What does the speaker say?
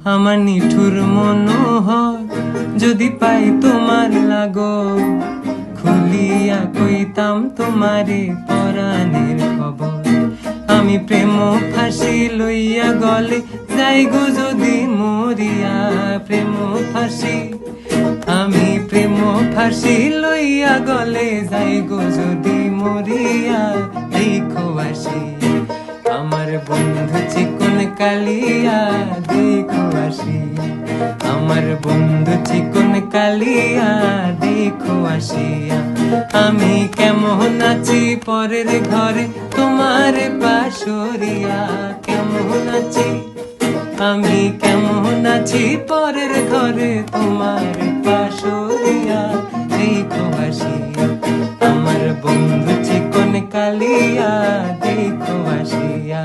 আমার নিঠুর মনোহর যদি পাই তোমার লাগো, খুলিয়া কইতাম তোমারে পরাণের খবর। আমি প্রেম ফাঁসি লইয়া গলে যাই গো যদি মরিয়া, প্রেম ফাঁসি আমি প্রেম ফাঁসি লইয়া গলে যাই গো যদি মরিয়া। দেখো আসি আমার বন্ধু চিকন কালিয়া, দেখো আসি আমার বন্ধু চিকন কালিয়া, দেখো আসিয়া। আমি কেমন আছি পরের ঘরে তোমার পাশরিয়া, কেমন আছি আমি কেমন আছি পরের ঘরে তোমার পাশরিয়া। দেখো আসিয়া আমার বন্ধু চিকন কালিয়া, দেখো আসিয়া।